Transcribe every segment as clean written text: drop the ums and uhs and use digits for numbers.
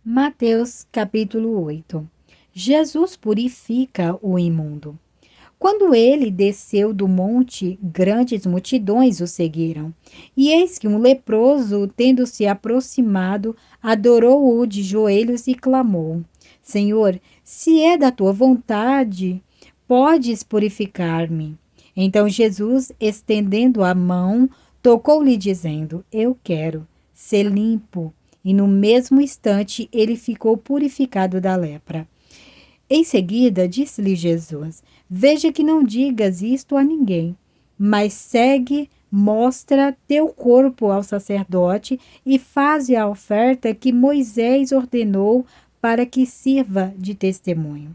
Mateus capítulo 8. Jesus purifica o imundo. Quando ele desceu do monte, grandes multidões o seguiram. E eis que um leproso, tendo se aproximado, adorou-o de joelhos e clamou: Senhor, se é da tua vontade, podes purificar-me. Então Jesus, estendendo a mão, tocou-lhe, dizendo: Eu quero ser limpo. E no mesmo instante ele ficou purificado da lepra. Em seguida, disse-lhe Jesus: Veja que não digas isto a ninguém, mas segue, mostra teu corpo ao sacerdote e faze a oferta que Moisés ordenou para que sirva de testemunho.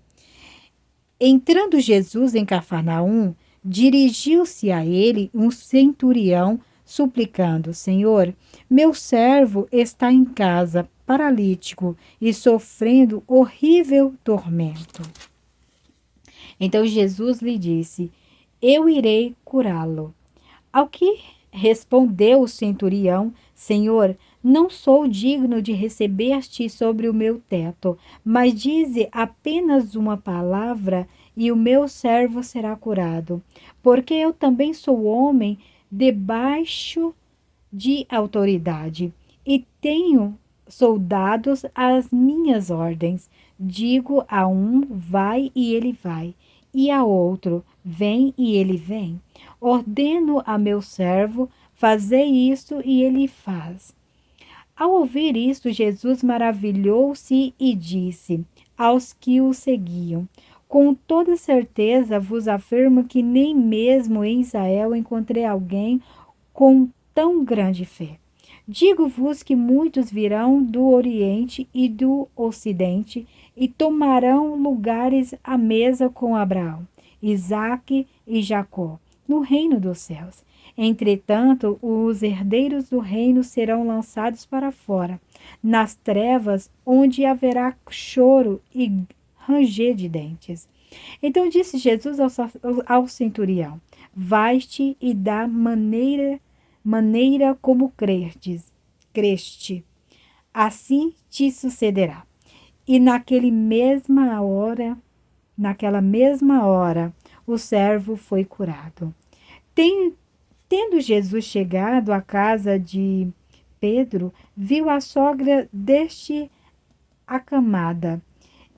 Entrando Jesus em Cafarnaum, dirigiu-se a ele um centurião, suplicando: Senhor, meu servo está em casa, paralítico e sofrendo horrível tormento. Então Jesus lhe disse: Eu irei curá-lo. Ao que respondeu o centurião: Senhor, não sou digno de receber-te sobre o meu teto, mas dize apenas uma palavra e o meu servo será curado. Porque eu também sou homem debaixo de autoridade e tenho soldados às minhas ordens. Digo a um, vai e ele vai, e a outro, vem e ele vem. Ordeno a meu servo, fazei isto e ele faz. Ao ouvir isto, Jesus maravilhou-se e disse aos que o seguiam: Com toda certeza vos afirmo que nem mesmo em Israel encontrei alguém com tão grande fé. Digo-vos que muitos virão do Oriente e do Ocidente e tomarão lugares à mesa com Abraão, Isaque e Jacó, no reino dos céus. Entretanto, os herdeiros do reino serão lançados para fora, nas trevas, onde haverá choro e ranger de dentes. Então disse Jesus ao centurião: Vai-te e da maneira como creste, assim te sucederá. E naquela mesma hora, o servo foi curado. Tendo Jesus chegado à casa de Pedro, viu a sogra deste acamada,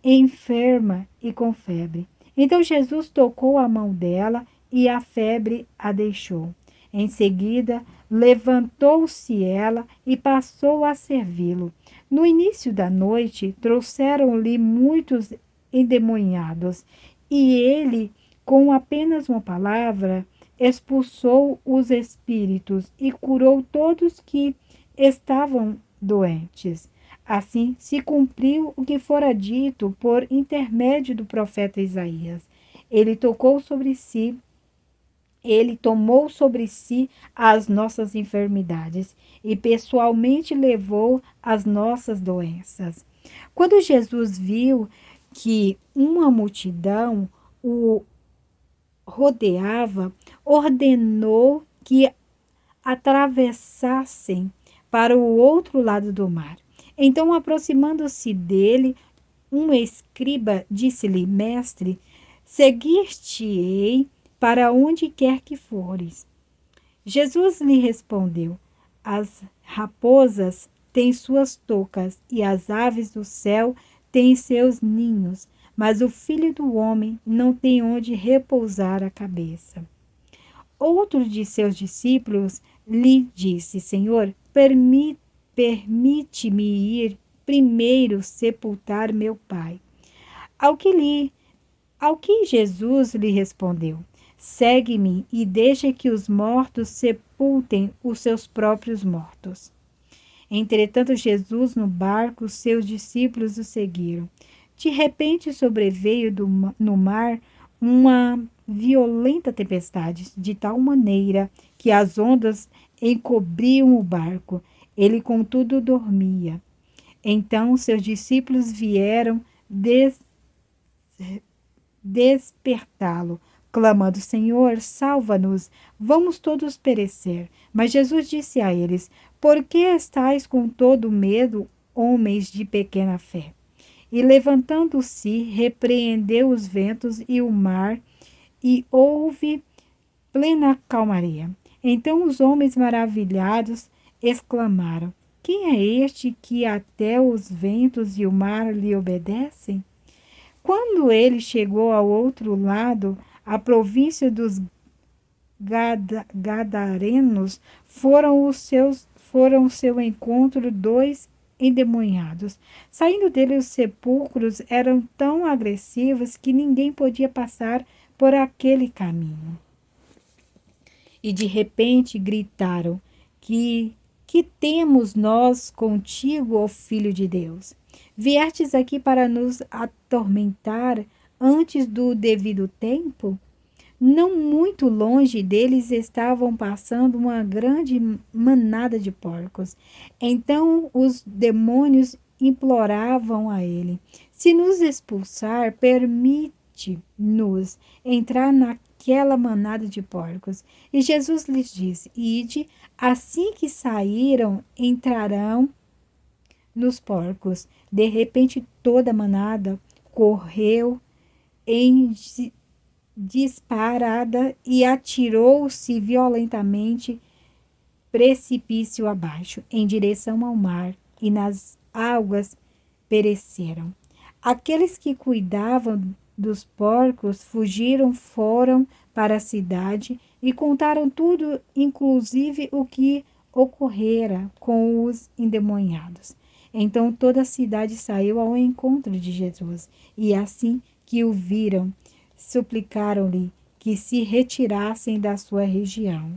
enferma e com febre. Então Jesus tocou a mão dela e a febre a deixou. Em seguida, levantou-se ela e passou a servi-lo. No início da noite, trouxeram-lhe muitos endemoniados, e ele, com apenas uma palavra, expulsou os espíritos e curou todos que estavam doentes. Assim se cumpriu o que fora dito por intermédio do profeta Isaías. Ele tomou sobre si as nossas enfermidades e pessoalmente levou as nossas doenças. Quando Jesus viu que uma multidão o rodeava, ordenou que atravessassem para o outro lado do mar. Então, aproximando-se dele, um escriba disse-lhe: Mestre, seguir-te-ei para onde quer que fores. Jesus lhe respondeu: As raposas têm suas tocas e as aves do céu têm seus ninhos, mas o filho do homem não tem onde repousar a cabeça. Outro de seus discípulos lhe disse: Senhor, permite-me ir primeiro sepultar meu pai. Ao que Jesus lhe respondeu: Segue-me e deixa que os mortos sepultem os seus próprios mortos. Entretanto, Jesus no barco, seus discípulos o seguiram. De repente sobreveio no mar uma violenta tempestade, de tal maneira que as ondas encobriam o barco. Ele, contudo, dormia. Então seus discípulos vieram despertá-lo, clamando: Senhor, salva-nos, vamos todos perecer. Mas Jesus disse a eles: Por que estáis com todo medo, homens de pequena fé. E levantando-se, repreendeu os ventos e o mar, e houve plena calmaria. Então os homens maravilhados exclamaram: Quem é este que até os ventos e o mar lhe obedecem? Quando ele chegou ao outro lado, a província dos Gadarenos, foram ao seu encontro dois endemoniados. Saindo dele, os sepulcros eram tão agressivos que ninguém podia passar por aquele caminho. E de repente gritaram: Que temos nós contigo, ó Filho de Deus? Viestes aqui para nos atormentar antes do devido tempo? Não muito longe deles estavam passando uma grande manada de porcos. Então os demônios imploravam a ele: Se nos expulsar, permite-nos entrar naquela manada de porcos. E Jesus lhes disse: Ide, assim que saíram, entrarão nos porcos. De repente, toda a manada correu em disparada e atirou-se violentamente precipício abaixo, em direção ao mar, e nas águas pereceram. Aqueles que cuidavam dos porcos fugiram, foram para a cidade e contaram tudo, inclusive o que ocorrera com os endemoniados. Então toda a cidade saiu ao encontro de Jesus, e assim que o viram, suplicaram-lhe que se retirassem da sua região.